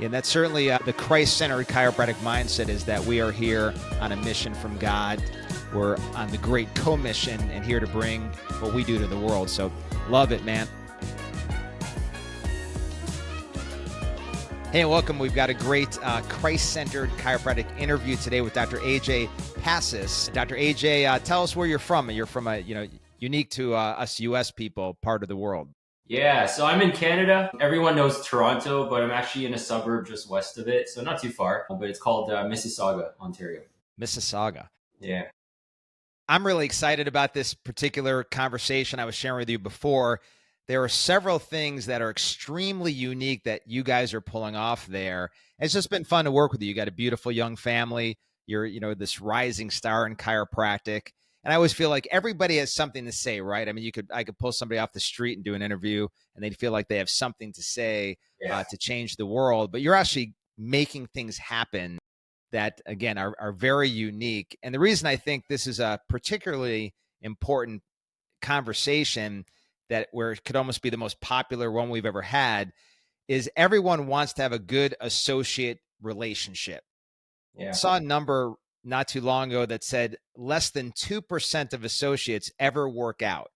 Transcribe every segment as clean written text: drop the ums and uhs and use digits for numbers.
And that's certainly the Christ-centered chiropractic mindset, is that we are here on a mission from God. We're on the great commission and here to bring what we do to the world. So love it, man. Hey, and welcome. We've got a great Christ-centered chiropractic interview today with Dr. AJ Pacis. Dr. AJ, tell us where you're from. You're from a, unique to us U.S. people, part of the world. Yeah, so I'm in Canada. Everyone knows Toronto, but I'm actually in a suburb just west of it, so not too far. But it's called Mississauga, Ontario. Mississauga. Yeah. I'm really excited about this particular conversation I was sharing with you before. There are several things that are extremely unique that you guys are pulling off there. It's just been fun to work with you. You got a beautiful young family. You're, this rising star in chiropractic. And I always feel like everybody has something to say, right? I mean, I could pull somebody off the street and do an interview and they'd feel like they have something to say to change the world. But you're actually making things happen that, again, are very unique. And the reason I think this is a particularly important conversation, that where it could almost be the most popular one we've ever had, is everyone wants to have a good associate relationship. Yeah. I saw a number not too long ago that said less than 2% of associates ever work out.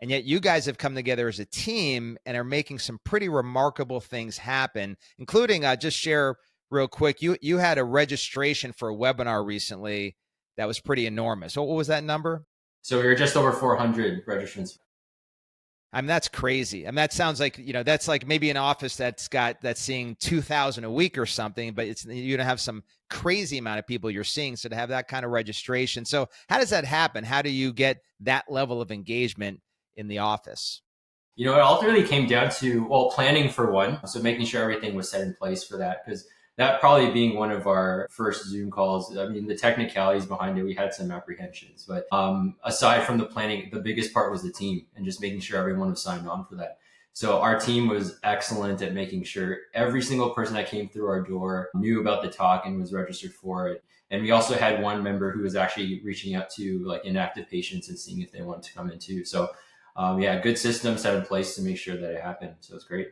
And yet you guys have come together as a team and are making some pretty remarkable things happen, including, just share real quick, you had a registration for a webinar recently that was pretty enormous. What was that number? So we were just over 400 registrants. I mean, that's crazy. I mean, that sounds like, that's like maybe an office that's seeing 2,000 a week or something, but you're going to have some crazy amount of people you're seeing. So to have that kind of registration. So how does that happen? How do you get that level of engagement in the office? It ultimately came down to, planning for one. So making sure everything was set in place for that, because that probably being one of our first Zoom calls. I mean, the technicalities behind it, we had some apprehensions, but aside from the planning, the biggest part was the team and just making sure everyone was signed on for that. So our team was excellent at making sure every single person that came through our door knew about the talk and was registered for it. And we also had one member who was actually reaching out to like inactive patients and seeing if they wanted to come in too. So good system set in place to make sure that it happened. So it's great.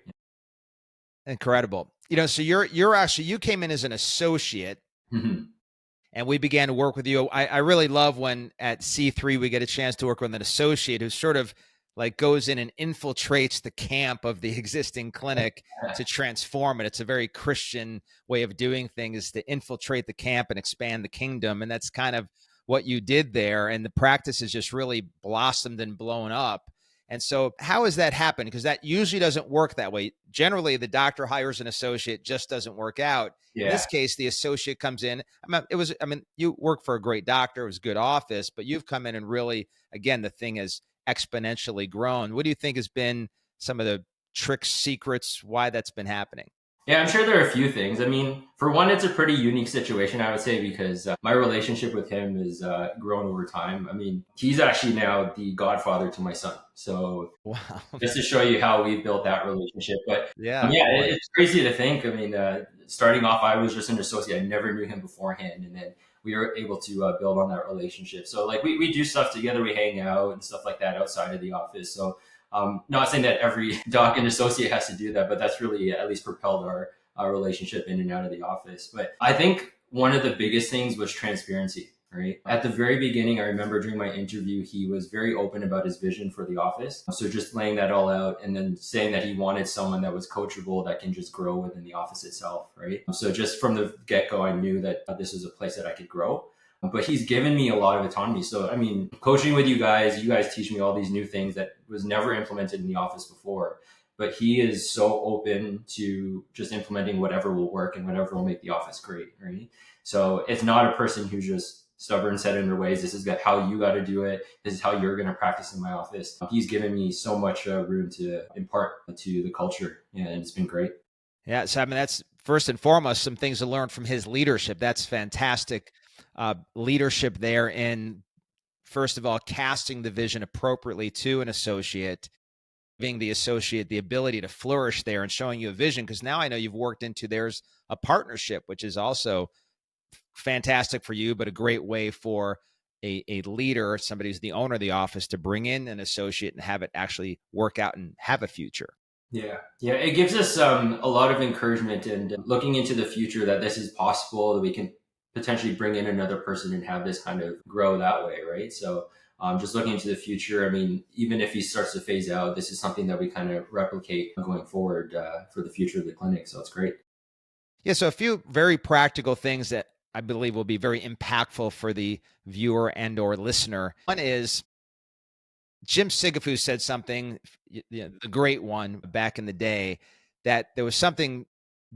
Incredible. So you came in as an associate, and we began to work with you. I really love when at C3 we get a chance to work with an associate who sort of like goes in and infiltrates the camp of the existing clinic to transform it. It's a very Christian way of doing things, to infiltrate the camp and expand the kingdom. And that's kind of what you did there. And the practice has just really blossomed and blown up. And so how has that happened? Because that usually doesn't work that way. Generally, the doctor hires an associate, just doesn't work out. Yeah. In this case, the associate comes in. You work for a great doctor. It was a good office, but you've come in and really, again, the thing has exponentially grown. What do you think has been some of the tricks, secrets, why that's been happening? Yeah, I'm sure there are a few things. I mean, for one, it's a pretty unique situation, I would say, because my relationship with him has grown over time. I mean, he's actually now the godfather to my son. So wow. Just to show you how we've built that relationship. But it's crazy to think. I mean, starting off, I was just an associate. I never knew him beforehand. And then we were able to build on that relationship. So like we do stuff together. We hang out and stuff like that outside of the office. So not saying that every doc and associate has to do that, but that's really at least propelled our relationship in and out of the office. But I think one of the biggest things was transparency, right? At the very beginning, I remember during my interview, he was very open about his vision for the office. So just laying that all out and then saying that he wanted someone that was coachable, that can just grow within the office itself, right? So just from the get-go, I knew that this was a place that I could grow. But he's given me a lot of autonomy. So, I mean, coaching with you guys teach me all these new things that was never implemented in the office before. But he is so open to just implementing whatever will work and whatever will make the office great, right? So it's not a person who's just stubborn, set in their ways. This is how you got to do it. This is how you're going to practice in my office. He's given me so much room to impart to the culture, and it's been great. Yeah, so I mean, that's first and foremost some things to learn from his leadership. That's fantastic. Leadership there in, first of all, casting the vision appropriately to an associate, giving the associate the ability to flourish there and showing you a vision. Because now I know you've worked into, there's a partnership, which is also fantastic for you, but a great way for a leader, somebody who's the owner of the office, to bring in an associate and have it actually work out and have a future. Yeah. Yeah. It gives us a lot of encouragement and looking into the future that this is possible, that we can potentially bring in another person and have this kind of grow that way. Right. So just looking into the future, I mean, even if he starts to phase out, this is something that we kind of replicate going forward for the future of the clinic. So it's great. Yeah. So a few very practical things that I believe will be very impactful for the viewer and or listener. One is Jim Sigafu said something, the great one back in the day, that there was something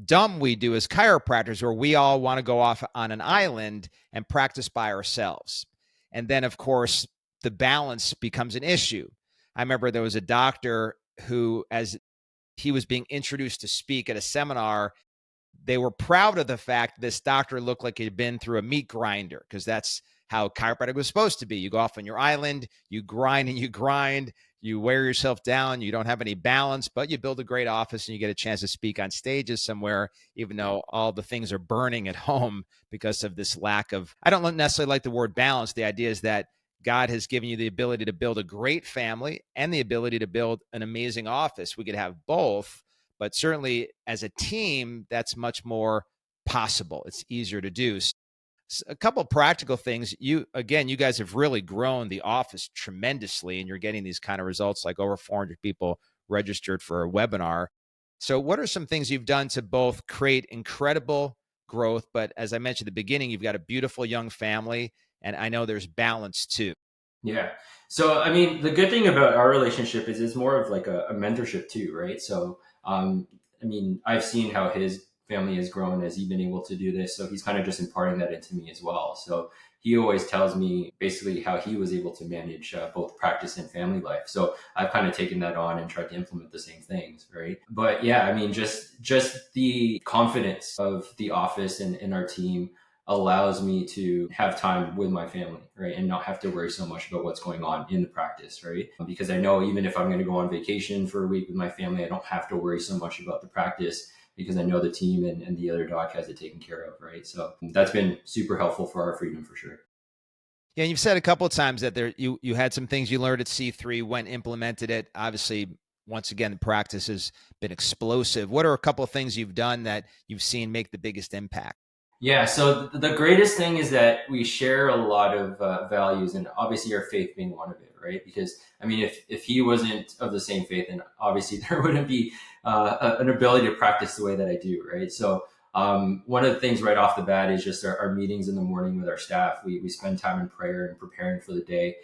dumb we do as chiropractors where we all want to go off on an island and practice by ourselves. And then, of course, the balance becomes an issue. I remember there was a doctor who, as he was being introduced to speak at a seminar, they were proud of the fact this doctor looked like he'd been through a meat grinder, because that's how chiropractic was supposed to be. You go off on your island, you grind and you grind, you wear yourself down, you don't have any balance, but you build a great office and you get a chance to speak on stages somewhere, even though all the things are burning at home because of this lack of, I don't necessarily like the word balance. The idea is that God has given you the ability to build a great family and the ability to build an amazing office. We could have both, but certainly as a team, that's much more possible. It's easier to do. A couple of practical things. You guys have really grown the office tremendously, and you're getting these kind of results, like over 400 people registered for a webinar. So what are some things you've done to both create incredible growth, but as I mentioned at the beginning, you've got a beautiful young family, and I know there's balance too. Yeah. So, I mean, the good thing about our relationship is it's more of like a mentorship too, right? So, I mean, I've seen how his family has grown as he's been able to do this. So he's kind of just imparting that into me as well. So he always tells me basically how he was able to manage both practice and family life. So I've kind of taken that on and tried to implement the same things, right? But yeah, I mean, just the confidence of the office and our team allows me to have time with my family, right? And not have to worry so much about what's going on in the practice, right? Because I know even if I'm going to go on vacation for a week with my family, I don't have to worry so much about the practice because I know the team and the other doc has it taken care of, right? So that's been super helpful for our freedom for sure. Yeah, you've said a couple of times that you had some things you learned at C3, went implemented it. Obviously, once again, the practice has been explosive. What are a couple of things you've done that you've seen make the biggest impact? Yeah, so the greatest thing is that we share a lot of values, and obviously our faith being one of it, right? Because I mean, if he wasn't of the same faith, then obviously there wouldn't be an ability to practice the way that I do, right? So one of the things right off the bat is just our meetings in the morning with our staff. We spend time in prayer and preparing for the day,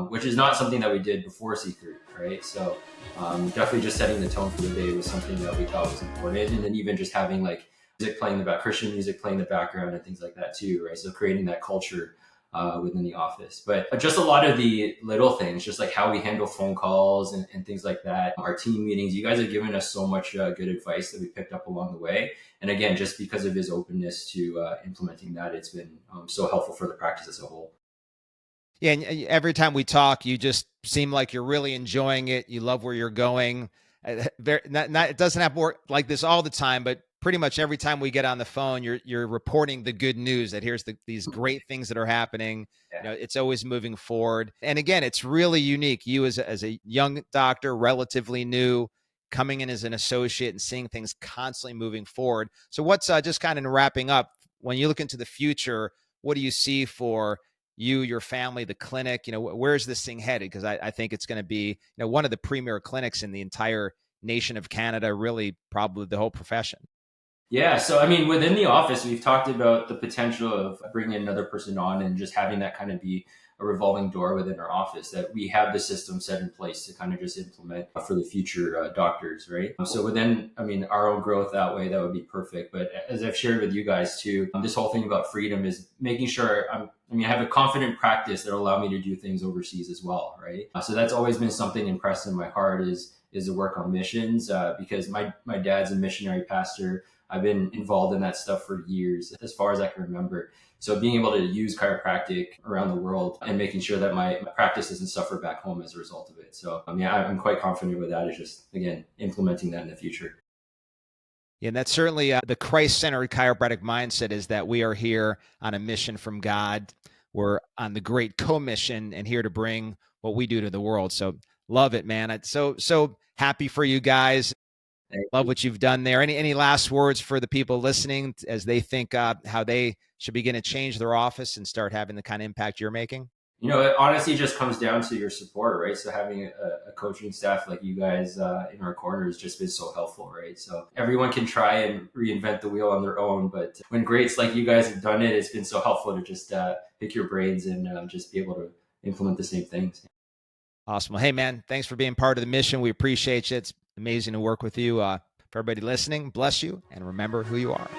which is not something that we did before C3, right? So definitely just setting the tone for the day was something that we thought was important, and then even just having like music playing the back, Christian music playing the background and things like that too, right? So creating that culture within the office. But just a lot of the little things, just like how we handle phone calls and things like that. Our team meetings, you guys have given us so much good advice that we picked up along the way. And again, just because of his openness to implementing that, it's been so helpful for the practice as a whole. Yeah, and every time we talk, you just seem like you're really enjoying it. You love where you're going. It doesn't have more like this all the time, but pretty much every time we get on the phone, you're reporting the good news that here's these great things that are happening. Yeah. It's always moving forward. And again, it's really unique. You as a young doctor, relatively new, coming in as an associate and seeing things constantly moving forward. So what's just kind of wrapping up, when you look into the future, what do you see for you, your family, the clinic? Where's this thing headed? Because I think it's going to be, one of the premier clinics in the entire nation of Canada, really probably the whole profession. Yeah, so I mean, within the office, we've talked about the potential of bringing another person on and just having that kind of be a revolving door within our office, that we have the system set in place to kind of just implement for the future doctors, right? So within, I mean, our own growth that way, that would be perfect. But as I've shared with you guys too, this whole thing about freedom is making sure I have a confident practice that will allow me to do things overseas as well, right? So that's always been something impressed in my heart is to work on missions because my dad's a missionary pastor. I've been involved in that stuff for years, as far as I can remember. So being able to use chiropractic around the world and making sure that my practice doesn't suffer back home as a result of it. So yeah, I'm quite confident with that. It's just, again, implementing that in the future. Yeah, and that's certainly the Christ-centered chiropractic mindset, is that we are here on a mission from God. We're on the great commission and here to bring what we do to the world. So love it, man. I'm so happy for you guys. Love what you've done there. Any last words for the people listening as they think how they should begin to change their office and start having the kind of impact you're making? It honestly just comes down to your support, right? So having a coaching staff like you guys in our corner has just been so helpful, right? So everyone can try and reinvent the wheel on their own, but when greats like you guys have done it, it's been so helpful to just pick your brains and just be able to implement the same things. Awesome. Well, hey, man, thanks for being part of the mission. We appreciate you. It's amazing to work with you. For everybody listening, bless you, and remember who you are.